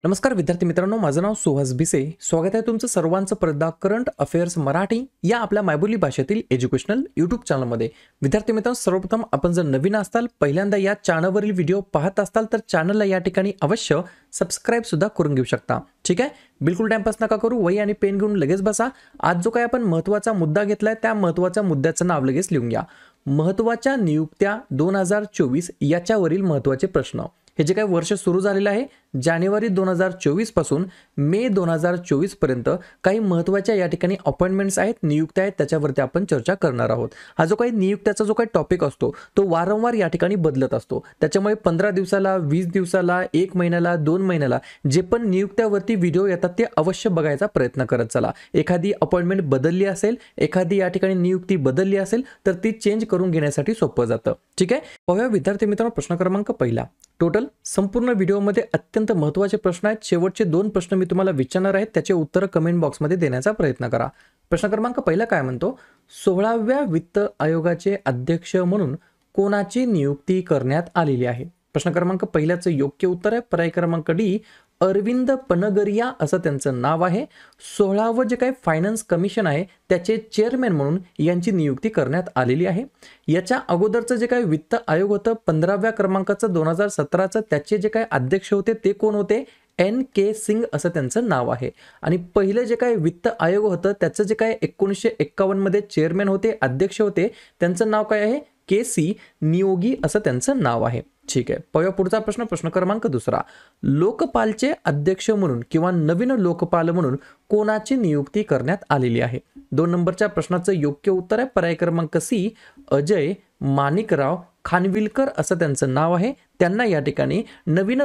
नमस्कार विद्यार्थी मित्रांनो, माझं नाव सुहास भिसे. स्वागत आहे तुमचं सर्वांचं परदा करंट अफेअर्स मराठी या आपल्या मायबोली भाषेतील एज्युकेशनल यूट्यूब चॅनलमध्ये. विद्यार्थी मित्रांनो, सर्वप्रथम आपण जर नवीन असाल, पहिल्यांदा या चॅनलवरील व्हिडिओ पाहत असाल तर चॅनलला या ठिकाणी अवश्य सबस्क्राईब सुद्धा करून घेऊ शकता. ठीक आहे, बिलकुल टाइमपास नका करू, वही आणि पेन घेऊन लगेच बसा. आज जो काही आपण महत्त्वाचा मुद्दा घेतलाय त्या महत्त्वाच्या मुद्द्याचं नाव लगेच लिहून घ्या. महत्त्वाच्या नियुक्त्या 2024 याच्यावरील महत्त्वाचे प्रश्न. हे जे काही वर्ष सुरू झालेलं आहे जानेवारी 2024 पासून मे 2024 पर्यंत काही महत्त्वाच्या या ठिकाणी अपॉइंटमेंट्स आहेत, नियुक्त्या आहेत, त्याच्यावरती आपण चर्चा करणार आहोत. हा जो काही नियुक्त्याचा जो काही टॉपिक असतो तो वारंवार या ठिकाणी बदलत असतो. त्याच्यामुळे 15 दिवसाला, 20 दिवसाला, 1 महिन्याला, 2 महिन्याला जे पण नियुक्त्यावरती व्हिडिओ येतात ते अवश्य बघायचा प्रयत्न करत चला. एखादी अपॉइंटमेंट बदलली असेल, एखादी या ठिकाणी नियुक्ती बदलली असेल तर ती चेंज करून घेण्यासाठी सोपं जातं. ठीक आहे, पाहूया विद्यार्थी मित्रांनो. प्रश्न क्रमांक पहिला. टोटल संपूर्ण व्हिडिओमध्ये अत्यंत महत्त्वाचे प्रश्न आहेत. शेवटचे 2 प्रश्न मी तुम्हाला विचारणार आहेत, त्याचे उत्तर कमेंट बॉक्समध्ये देण्याचा प्रयत्न करा. प्रश्न क्रमांक पहिला काय म्हणतो? 16व्या वित्त आयोगाचे अध्यक्ष म्हणून कोणाची नियुक्ती करण्यात आलेली आहे? प्रश्न क्रमांक पहिल्याचं योग्य उत्तर आहे पर्याय क्रमांक डी, अरविंद पनगरिया असं त्यांचं नाव आहे. 16वं जे काही फायनान्स कमिशन आहे त्याचे चेअरमॅन म्हणून यांची नियुक्ती करण्यात आलेली आहे. याच्या अगोदरचं जे काही वित्त आयोग होतं 15व्या क्रमांकाचं 2017चं, त्याचे जे काही अध्यक्ष होते ते कोण होते? NK सिंग असं त्यांचं नाव आहे. आणि पहिलं जे काही वित्त आयोग होतं त्याचं जे काही 1951 मध्ये चेअरमॅन होते, अध्यक्ष होते, त्यांचं नाव काय आहे? KC नियोगी असं त्यांचं नाव आहे. ठीक आहे, पाहूया पुढचा प्रश्न. प्रश्न क्रमांक दुसरा. लोकपालचे अध्यक्ष म्हणून किंवा नवीन लोकपाल म्हणून कोणाची नियुक्ती करण्यात आलेली आहे? 2 नंबरच्या प्रश्नाचं योग्य उत्तर आहे पर्याय क्रमांक सी, अजय माणिकराव खानविलकर असं त्यांचं नाव आहे. त्यांना या ठिकाणी नवीन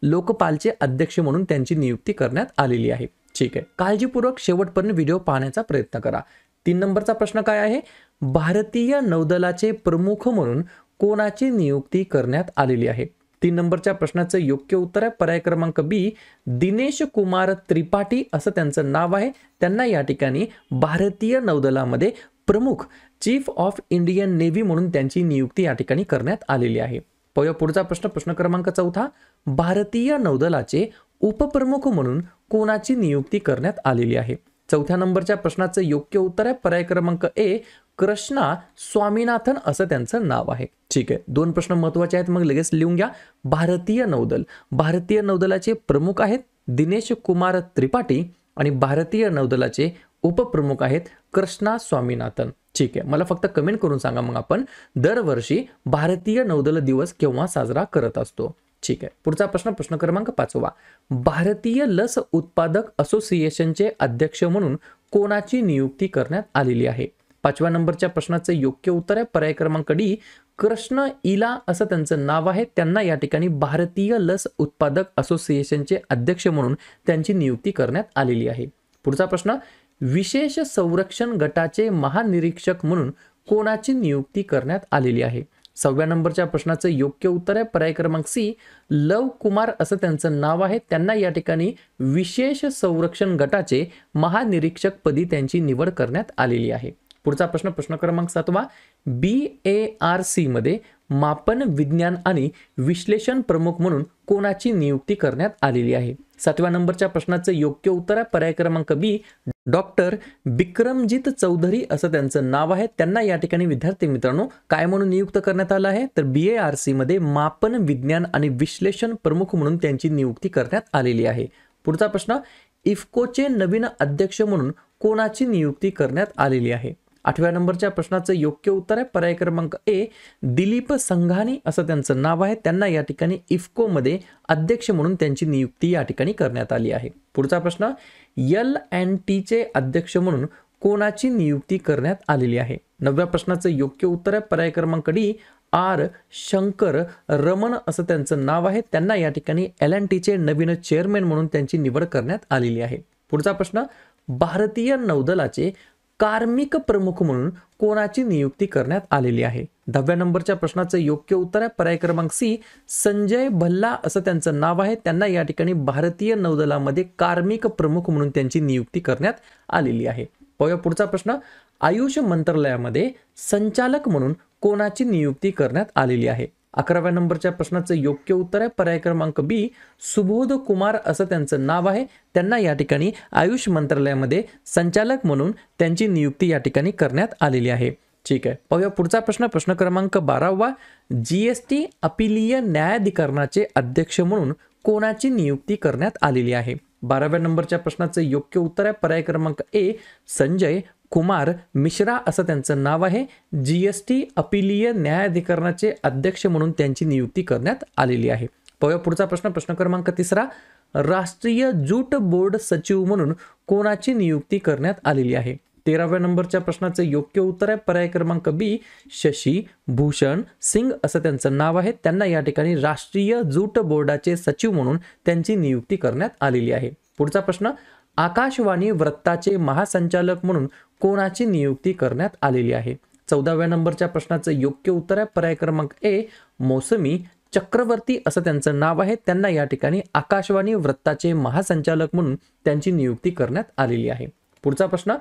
लोकपालचे अध्यक्ष म्हणून त्यांची नियुक्ती करण्यात आलेली आहे. ठीक आहे, काळजीपूर्वक शेवटपर्यंत व्हिडिओ पाहण्याचा प्रयत्न करा. 3 नंबरचा प्रश्न काय आहे? भारतीय नौदलाचे प्रमुख म्हणून कोणाची नियुक्ती करण्यात आलेली आहे? 3 नंबरच्या प्रश्नाचं योग्य उत्तर आहे पर्याय क्रमांक बी, दिनेश कुमार त्रिपाठी असं त्यांचं नाव आहे. त्यांना या ठिकाणी भारतीय नौदलामध्ये प्रमुख, चीफ ऑफ इंडियन नेव्ही म्हणून त्यांची नियुक्ती या ठिकाणी करण्यात आलेली आहे. पाहूया पुढचा प्रश्न. प्रश्न क्रमांक चौथा. भारतीय नौदलाचे उपप्रमुख म्हणून कोणाची नियुक्ती करण्यात आलेली आहे? 4थ्या नंबरच्या प्रश्नाचं योग्य उत्तर आहे पर्याय क्रमांक ए, कृष्णा स्वामीनाथन असं त्यांचं नाव आहे. ठीक आहे, 2 प्रश्न महत्त्वाचे आहेत, मग लगेच लिहून घ्या. भारतीय नौदलाचे प्रमुख आहेत दिनेश कुमार त्रिपाठी आणि भारतीय नौदलाचे उपप्रमुख आहेत कृष्णा स्वामीनाथन. ठीक आहे, मला फक्त कमेंट करून सांगा मग आपण दरवर्षी भारतीय नौदल दिवस केव्हा साजरा करत असतो. ठीक आहे, पुढचा प्रश्न. प्रश्न क्रमांक 5वा. भारतीय लस उत्पादक असोसिएशनचे अध्यक्ष म्हणून कोणाची नियुक्ती करण्यात आलेली आहे? 5व्या नंबरच्या प्रश्नाचं योग्य उत्तर आहे पर्याय क्रमांक डी, कृष्ण इला असं त्यांचं नाव आहे. त्यांना या ठिकाणी भारतीय लस उत्पादक असोसिएशनचे अध्यक्ष म्हणून त्यांची नियुक्ती करण्यात आलेली आहे. पुढचा प्रश्न. विशेष संरक्षण गटाचे महानिरीक्षक म्हणून कोणाची नियुक्ती करण्यात आलेली आहे? 6व्या नंबरच्या प्रश्नाचं योग्य उत्तर आहे पर्याय क्रमांक सी, लव कुमार असं त्यांचं नाव आहे. त्यांना या ठिकाणी विशेष संरक्षण गटाचे महानिरीक्षक पदी त्यांची निवड करण्यात आलेली आहे. पुढचा प्रश्न. प्रश्न क्रमांक 7वा. BARC मध्ये मापन विज्ञान आणि विश्लेषण प्रमुख म्हणून कोणाची नियुक्ती करण्यात आलेली आहे? 7व्या नंबरच्या प्रश्नाचं योग्य उत्तर आहे पर्याय क्रमांक बी, डॉक्टर बिक्रमजीत चौधरी असं त्यांचं नाव आहे. त्यांना या ठिकाणी विद्यार्थी मित्रांनो काय म्हणून नियुक्त करण्यात आलं आहे? तर BARC मध्ये मापन विज्ञान आणि विश्लेषण प्रमुख म्हणून त्यांची नियुक्ती करण्यात आलेली आहे. पुढचा प्रश्न. इफ्कोचे नवीन अध्यक्ष म्हणून कोणाची नियुक्ती करण्यात आलेली आहे? 8व्या नंबरच्या प्रश्नाचं योग्य उत्तर आहे पर्याय क्रमांक ए, दिलीप संघानी असं त्यांचं नाव आहे. त्यांना या ठिकाणी इफ्को मध्ये अध्यक्ष म्हणून त्यांची नियुक्ती या ठिकाणी करण्यात आली आहे. पुढचा प्रश्न. L&Tचे अध्यक्ष म्हणून कोणाची नियुक्ती करण्यात आलेली आहे? 9व्या प्रश्नाचं योग्य उत्तर आहे पर्याय क्रमांक डी, R शंकर रमण असं त्यांचं नाव आहे. त्यांना या ठिकाणी L&Tचे नवीन चेअरमॅन म्हणून त्यांची निवड करण्यात आलेली आहे. पुढचा प्रश्न. भारतीय नौदलाचे कार्मिक प्रमुख म्हणून कोणाची नियुक्ती करण्यात आलेली आहे? 10व्या नंबरच्या प्रश्नाचं योग्य उत्तर आहे पर्याय क्रमांक सी, संजय भल्ला असं त्यांचं नाव आहे. त्यांना या ठिकाणी भारतीय नौदलामध्ये कार्मिक प्रमुख म्हणून त्यांची नियुक्ती करण्यात आलेली आहे. पाहूया पुढचा प्रश्न. आयुष मंत्रालयामध्ये संचालक म्हणून कोणाची नियुक्ती करण्यात आलेली आहे? 11व्या नंबरच्या प्रश्नाचं योग्य उत्तर आहे पर्याय क्रमांक बी, सुबोध कुमार असं त्यांचं नाव आहे. त्यांना या ठिकाणी आयुष मंत्रालयामध्ये संचालक म्हणून त्यांची नियुक्ती या ठिकाणी करण्यात आलेली आहे. ठीक आहे, पाहूया पुढचा प्रश्न. प्रश्न क्रमांक 12वा, जीएसटी अपीलीय न्यायाधिकरणाचे अध्यक्ष म्हणून कोणाची नियुक्ती करण्यात आलेली आहे? 12व्या नंबरच्या प्रश्नाचं योग्य उत्तर आहे पर्याय क्रमांक ए, संजय कुमार मिश्रा असं त्यांचं नाव आहे. जीएसटी अपीलीय न्यायाधिकरणाचे अध्यक्ष म्हणून त्यांची नियुक्ती करण्यात आलेली आहे. पाहूया पुढचा प्रश्न. प्रश्न क्रमांक 3, राष्ट्रीय ज्यूट बोर्ड सचिव म्हणून कोणाची नियुक्ती करण्यात आलेली आहे? 13व्या नंबरच्या प्रश्नाचं योग्य उत्तर आहे पर्याय क्रमांक बी, शशी भूषण सिंग असं त्यांचं नाव आहे. त्यांना या ठिकाणी राष्ट्रीय ज्यूट बोर्डाचे सचिव म्हणून त्यांची नियुक्ती करण्यात आलेली आहे. पुढचा प्रश्न, आकाशवाणी वृत्ताचे महासंचालक म्हणून कोणाची नियुक्ती करण्यात आलेली आहे? 14व्या नंबरच्या प्रश्नाचं योग्य उत्तर आहे पर्याय क्रमांक ए, मौसमी चक्रवर्ती असं त्यांचं नाव आहे. त्यांना या ठिकाणी आकाशवाणी वृत्ताचे महासंचालक म्हणून त्यांची नियुक्ती करण्यात आलेली आहे. पुढचा प्रश्न,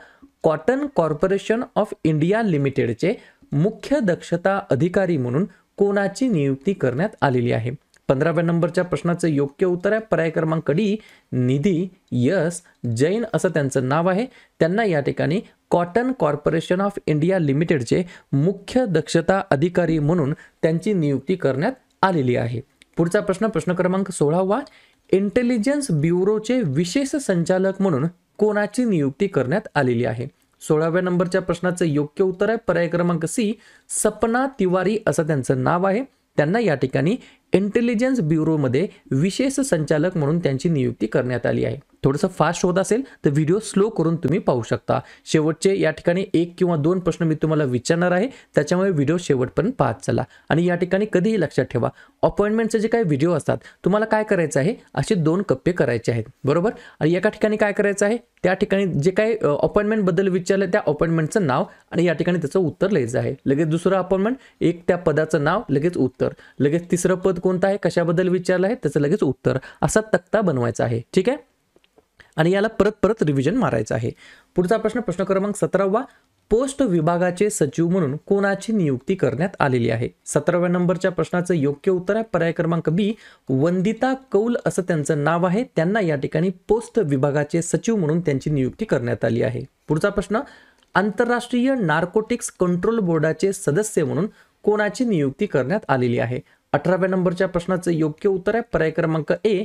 कॉटन कॉर्पोरेशन ऑफ इंडिया लिमिटेडचे मुख्य दक्षता अधिकारी म्हणून कोणाची नियुक्ती करण्यात आलेली आहे? 15व्या नंबरच्या प्रश्नाचं योग्य उत्तर आहे पर्याय क्रमांक डी, निधी यस जैन असं त्यांचं नाव आहे. त्यांना या ठिकाणी कॉटन कॉर्पोरेशन ऑफ इंडिया लिमिटेडचे मुख्य दक्षता अधिकारी म्हणून त्यांची नियुक्ती करण्यात आलेली आहे. पुढचा प्रश्न. प्रश्न क्रमांक 16वा, इंटेलिजन्स ब्युरोचे विशेष संचालक म्हणून कोणाची नियुक्ती करण्यात आलेली आहे? 16व्या नंबरच्या प्रश्नाचं योग्य उत्तर आहे पर्याय क्रमांक सी, सपना तिवारी असं त्यांचं नाव आहे. त्यांना या ठिकाणी इंटेलिजन्स ब्युरोमध्ये विशेष संचालक म्हणून त्यांची नियुक्ती करण्यात आली आहे. थोडंसं फास्ट होत असेल तर व्हिडिओ स्लो करून तुम्ही पाहू शकता. शेवटचे या ठिकाणी 1 किंवा 2 प्रश्न मी तुम्हाला विचारणार आहे, त्याच्यामुळे व्हिडिओ शेवटपर्यंत पाहत चला. आणि या ठिकाणी कधीही लक्षात ठेवा, अपॉइंटमेंटचे जे काही व्हिडिओ असतात तुम्हाला काय करायचं आहे, असे 2 कप्पे करायचे आहेत बरोबर. आणि एका ठिकाणी काय करायचं आहे, त्या ठिकाणी जे काही अपॉइंटमेंटबद्दल विचारलं त्या अपॉइंटमेंटचं नाव आणि या ठिकाणी त्याचं उत्तर लिहायचं आहे. लगेच दुसरं अपॉइंटमेंट, एक त्या पदाचं नाव लगेच उत्तर, लगेच तिसरं पद कोणतं आहे, कशाबद्दल विचारलं आहे त्याचं लगेच उत्तर, असा तक्ता बनवायचा आहे. ठीक आहे, आणि याला परत परत रिव्हिजन मारायचं आहे. पुढचा प्रश्न. प्रश्न क्रमांक 17वा, पोस्ट विभागाचे सचिव म्हणून कोणाची नियुक्ती करण्यात आलेली आहे? 17व्या नंबरच्या प्रश्नाचं योग्य उत्तर आहे पर्याय क्रमांक बी, वंदिता कौल असं त्यांचं नाव आहे. त्यांना या ठिकाणी पोस्ट विभागाचे सचिव म्हणून त्यांची नियुक्ती करण्यात आली आहे. पुढचा प्रश्न, आंतरराष्ट्रीय नार्कोटिक्स कंट्रोल बोर्डाचे सदस्य म्हणून कोणाची नियुक्ती करण्यात आलेली आहे? 18व्या नंबरच्या प्रश्नाचं योग्य उत्तर आहे पर्याय क्रमांक ए,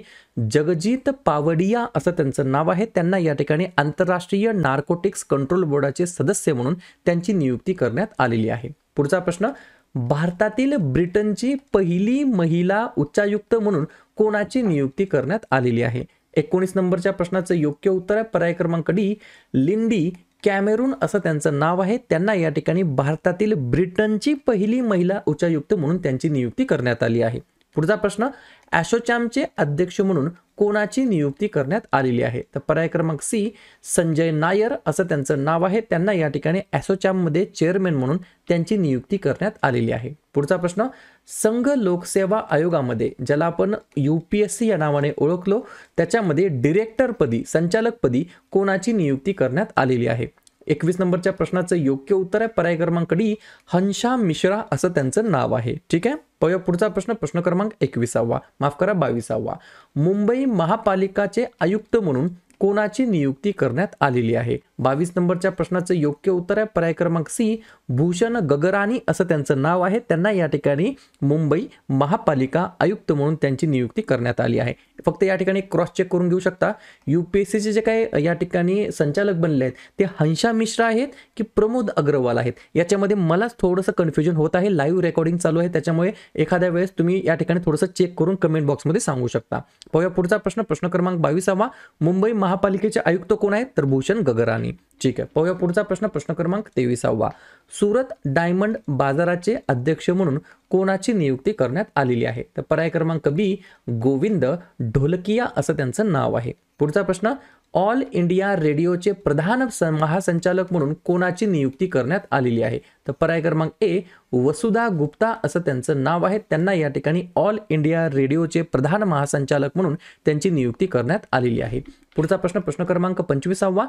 जगजीत पावडिया असं त्यांचं नाव आहे. त्यांना या ठिकाणी आंतरराष्ट्रीय नार्कोटिक्स कंट्रोल बोर्डाचे सदस्य म्हणून त्यांची नियुक्ती करण्यात आलेली आहे. पुढचा प्रश्न, भारतातील ब्रिटनची पहिली महिला उच्चायुक्त म्हणून कोणाची नियुक्ती करण्यात आलेली आहे? 19 नंबरच्या प्रश्नाचं योग्य उत्तर आहे पर्याय क्रमांक डी, लिंडी कॅमेरून असं त्यांचं नाव आहे. त्यांना या ठिकाणी भारतातील ब्रिटनची पहिली महिला उच्चायुक्त म्हणून त्यांची नियुक्ती करण्यात आली आहे. पुढचा प्रश्न, ॲसोचॅमचे अध्यक्ष म्हणून कोणाची नियुक्ती करण्यात आलेली आहे? तर पर्याय क्रमांक सी, संजय नायर असं त्यांचं नाव आहे. त्यांना या ठिकाणी ॲसोचॅममध्ये चेअरमॅन म्हणून त्यांची नियुक्ती करण्यात आलेली आहे. पुढचा प्रश्न, संघ लोकसेवा आयोगामध्ये ज्याला आपण UPSC या नावाने ओळखलो, त्याच्यामध्ये डिरेक्टरपदी संचालकपदी कोणाची नियुक्ती करण्यात आलेली आहे? 21 नंबरच्या प्रश्नाचं योग्य उत्तर आहे पर्याय क्रमांक डी, हंशा मिश्रा असं त्यांचं नाव आहे. ठीक आहे, पाहूया पुढचा प्रश्न. प्रश्न क्रमांक 22वा, मुंबई महापालिकाचे आयुक्त म्हणून कोणाची नियुक्ती करण्यात आलेली आहे? 22 नंबरच्या प्रश्नाचं योग्य उत्तर आहे पर्याय क्रमांक सी, भूषण गगरानी असं त्यांचं नाव आहे. त्यांना या ठिकाणी मुंबई महापालिका आयुक्त म्हणून त्यांची नियुक्ती करण्यात आली आहे. फक्त या ठिकाणी क्रॉस चेक करून घेऊ शकता, UPSCचे जे काही या ठिकाणी संचालक बनले आहेत ते हंशा मिश्रा आहेत की प्रमोद अग्रवाल आहेत, याच्यामध्ये मलाच थोडंसं कन्फ्युजन होत आहे. लाईव्ह रेकॉर्डिंग चालू आहे, त्याच्यामुळे एखाद्या वेळेस तुम्ही या ठिकाणी थोडंसं चेक करून कमेंट बॉक्समध्ये सांगू शकता. पाहूया पुढचा प्रश्न. प्रश्न क्रमांक 22वा, मुंबई महापालिकेचे आयुक्त कोण आहेत? तर भूषण गगरानी. ठीक आहे, पाहूया पुढचा प्रश्न. प्रश्न क्रमांक 23वा, सुरत डायमंड बाजाराचे अध्यक्ष म्हणून कोणाची नियुक्ती करण्यात आलेली आहे? तर पर्याय क्रमांक बी, गोविंद ढोलकिया असं त्यांचं नाव आहे. पुढचा प्रश्न, ऑल इंडिया रेडिओचे प्रधान महासंचालक म्हणून कोणाची नियुक्ती करण्यात आलेली आहे? तर पर्याय क्रमांक ए, वसुधा गुप्ता असं त्यांचं नाव आहे. त्यांना या ठिकाणी ऑल इंडिया रेडिओचे प्रधान महासंचालक म्हणून त्यांची नियुक्ती करण्यात आलेली आहे. पुढचा प्रश्न. प्रश्न क्रमांक 25वा,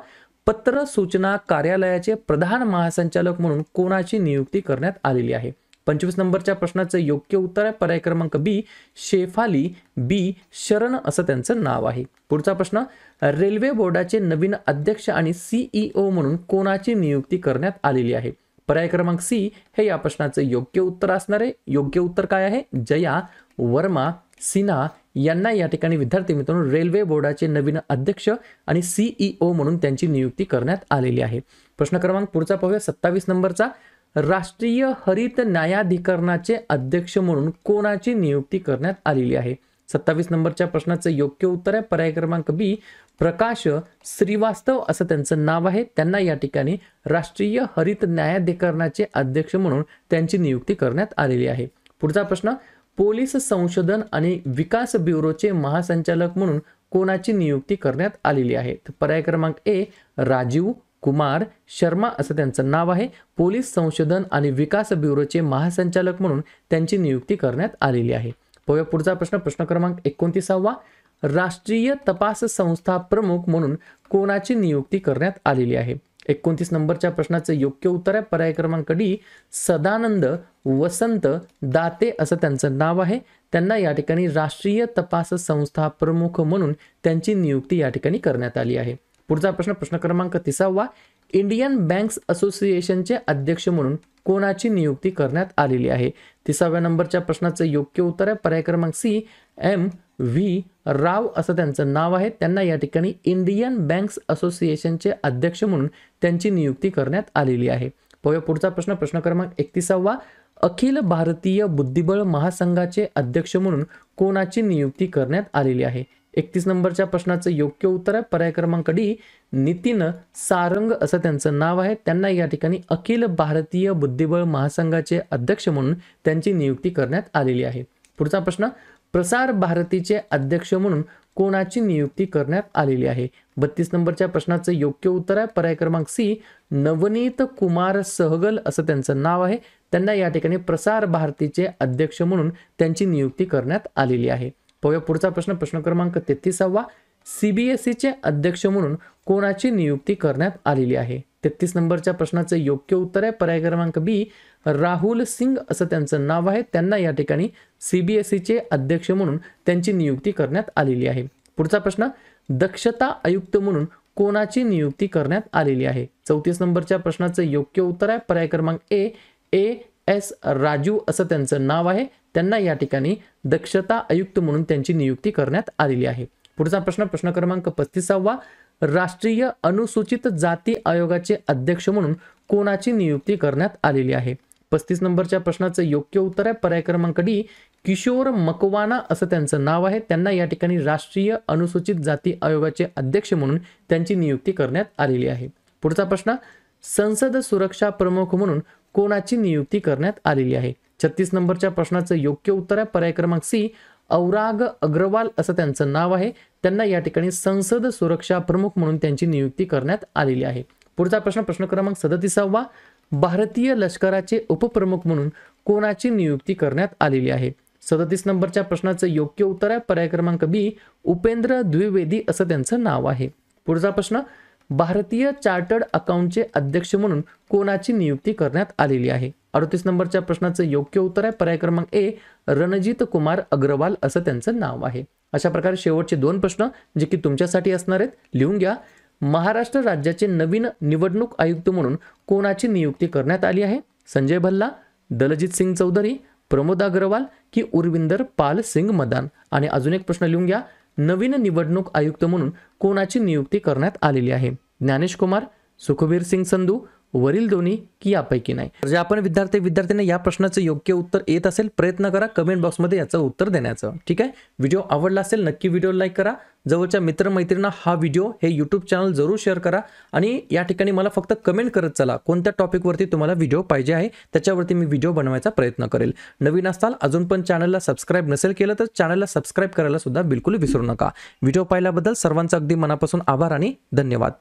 पत्र सूचना कार्यालयाचे प्रधान महासंचालक म्हणून कोणाची नियुक्ती करण्यात आलेली आहे? 25 नंबरच्या प्रश्नाचं योग्य उत्तर आहे पर्याय क्रमांक बी शेफाली, बी शरण असं त्यांचं नाव आहे. पुढचा प्रश्न, रेल्वे बोर्डाचे नवीन अध्यक्ष आणि CEO म्हणून कोणाची नियुक्ती करण्यात आलेली आहे? पर्याय क्रमांक सी हे या प्रश्नाचं योग्य उत्तर असणार आहे. योग्य उत्तर काय आहे? जया वर्मा सिन्हा यांना या ठिकाणी विद्यार्थी मित्रांनो रेल्वे बोर्डाचे नवीन अध्यक्ष आणि CEO म्हणून त्यांची नियुक्ती करण्यात आलेली आहे. प्रश्न क्रमांक पुढचा पाहूया 27 नंबरचा, राष्ट्रीय हरित न्यायाधिकरणाचे अध्यक्ष म्हणून कोणाची नियुक्ती करण्यात आलेली आहे? 27 नंबरच्या प्रश्नाचं योग्य उत्तर आहे पर्याय क्रमांक बी प्रकाश श्रीवास्तव असं त्यांचं नाव आहे. त्यांना या ठिकाणी राष्ट्रीय हरित न्यायाधिकरणाचे अध्यक्ष म्हणून त्यांची नियुक्ती करण्यात आलेली आहे. पुढचा प्रश्न, पोलीस संशोधन आणि विकास ब्युरोचे महासंचालक म्हणून कोणाची नियुक्ती करण्यात आलेली आहे? पर्याय क्रमांक ए राजीव कुमार शर्मा असं त्यांचं नाव आहे. पोलीस संशोधन आणि विकास ब्युरोचे महासंचालक म्हणून त्यांची नियुक्ती करण्यात आलेली आहे. पुढचा प्रश्न, प्रश्न क्रमांक 29वा, राष्ट्रीय तपास संस्था प्रमुख म्हणून कोणाची नियुक्ती करण्यात आलेली आहे? 29 नंबरच्या प्रश्नाचं योग्य उत्तर आहे पर्याय क्रमांक डी सदानंद वसंत दाते असं त्यांचं नाव आहे. त्यांना या ठिकाणी राष्ट्रीय तपास संस्था प्रमुख म्हणून त्यांची नियुक्ती या ठिकाणी करण्यात आली आहे. पुढचा प्रश्न, प्रश्न क्रमांक 30वा, इंडियन बँक्स असोसिएशनचे अध्यक्ष म्हणून कोणाची नियुक्ती करण्यात आलेली आहे? 30व्या नंबरच्या प्रश्नाचं योग्य उत्तर आहे पर्याय क्रमांक सी M.V. राव असं त्यांचं नाव आहे. त्यांना या ठिकाणी इंडियन बँक्स असोसिएशनचे अध्यक्ष म्हणून त्यांची नियुक्ती करण्यात आलेली आहे. पुढचा प्रश्न, प्रश्न क्रमांक 31वा, अखिल भारतीय बुद्धिबळ महासंघाचे अध्यक्ष म्हणून कोणाची नियुक्ती करण्यात आलेली आहे? 31 नंबरच्या प्रश्नाचं योग्य उत्तर आहे पर्याय क्रमांक डी नितीन सारंग असं त्यांचं नाव आहे. त्यांना या ठिकाणी अखिल भारतीय बुद्धिबळ महासंघाचे अध्यक्ष म्हणून त्यांची नियुक्ती करण्यात आलेली आहे. पुढचा प्रश्न, प्रसार भारतीचे अध्यक्ष म्हणून कोणाची नियुक्ती करण्यात आलेली आहे? 32 नंबरच्या प्रश्नाचं योग्य उत्तर आहे पर्याय क्रमांक सी नवनीत कुमार सहगल असं त्यांचं नाव आहे. त्यांना या ठिकाणी प्रसार भारतीचे अध्यक्ष म्हणून त्यांची नियुक्ती करण्यात आलेली आहे. पुढचा प्रश्न, प्रश्न क्रमांक 33वा, CBSEचे अध्यक्ष म्हणून कोणाची नियुक्ती करण्यात आलेली आहे? 33 नंबरच्या प्रश्नाचं योग्य उत्तर आहे पर्याय क्रमांक बी राहुल सिंग असं त्यांचं नाव आहे. त्यांना या ठिकाणी CBSEचे अध्यक्ष म्हणून त्यांची नियुक्ती करण्यात आलेली आहे. पुढचा प्रश्न, दक्षता आयुक्त म्हणून कोणाची नियुक्ती करण्यात आलेली आहे? 34 नंबरच्या प्रश्नाचं योग्य उत्तर आहे पर्याय क्रमांक ए S राजू असं त्यांचं नाव आहे. त्यांना या ठिकाणी दक्षता आयुक्त म्हणून त्यांची नियुक्ती करण्यात आलेली आहे. पुढचा प्रश्न, प्रश्न क्रमांक 35वा, राष्ट्रीय अनुसूचित जाती आयोगाचे अध्यक्ष म्हणून कोणाची नियुक्ती करण्यात आलेली आहे? 35 नंबरच्या प्रश्नाचं योग्य उत्तर आहे पर्याय क्रमांक डी किशोर मकवाना असं त्यांचं नाव आहे. त्यांना या ठिकाणी राष्ट्रीय अनुसूचित जाती आयोगाचे अध्यक्ष म्हणून त्यांची नियुक्ती करण्यात आलेली आहे. पुढचा प्रश्न, संसद सुरक्षा प्रमुख म्हणून कोणाची नियुक्ती करण्यात आलेली आहे? 36 नंबरच्या प्रश्नाचं योग्य उत्तर आहे पर्याय क्रमांक सी औराग अग्रवाल असं त्यांचं नाव आहे. त्यांना या ठिकाणी संसद सुरक्षा प्रमुख म्हणून त्यांची नियुक्ती करण्यात आलेली आहे. पुढचा प्रश्न, प्रश्न क्रमांक 37वा, भारतीय लष्कराचे उपप्रमुख म्हणून कोणाची नियुक्ती करण्यात आलेली आहे? 37 नंबरच्या प्रश्नाचं योग्य उत्तर आहे पर्याय क्रमांक बी उपेंद्र द्विवेदी असं त्यांचं नाव आहे. पुढचा प्रश्न, भारतीय चार्टर्ड अकाउंटचे अध्यक्ष म्हणून कोणाची नियुक्ती करण्यात आलेली आहे? 38 नंबरच्या प्रश्नाचं योग्य उत्तर आहे पर्याय क्रमांक ए रणजित कुमार अग्रवाल असं त्यांचं नाव आहे. अशा प्रकारे शेवटचे 2 प्रश्न जे की तुमच्यासाठी असणार आहेत लिहून घ्या. महाराष्ट्र राज्याचे नवीन निवडणूक आयुक्त म्हणून कोणाची नियुक्ती करण्यात आली आहे? संजय भल्ला, दलजीत सिंग चौधरी, प्रमोद अग्रवाल की उर्विंदर पाल सिंग मदान? आणि अजून एक प्रश्न लिहून घ्या, नवीन निवडणूक आयुक्त म्हणून कोणाची नियुक्ती करण्यात आलेली आहे? ज्ञानेश कुमार, सुखबीर सिंग संधू, वरील दोन्ही की यापैकी नाही? जे आपण विद्यार्थ्यांना या प्रश्नाचं योग्य उत्तर येत असेल प्रयत्न करा कमेंट बॉक्समध्ये याचं उत्तर देण्याचं. ठीक आहे. व्हिडिओ आवडला असेल नक्की व्हिडिओ लाईक करा. जवळच्या मित्रमैत्रिणींना हा व्हिडिओ हे यूट्यूब चॅनल जरूर शेअर करा. आणि या ठिकाणी मला फक्त कमेंट करत चला कोणत्या टॉपिकवरती तुम्हाला व्हिडिओ पाहिजे आहे त्याच्यावरती मी व्हिडिओ बनवायचा प्रयत्न करेल. नवीन असाल अजून पण चॅनलला सबस्क्राईब नसेल केलं तर चॅनलला सबस्क्राईब करायला सुद्धा बिलकुल विसरू नका. व्हिडिओ पाहिल्याबद्दल सर्वांचा अगदी मनापासून आभार आणि धन्यवाद.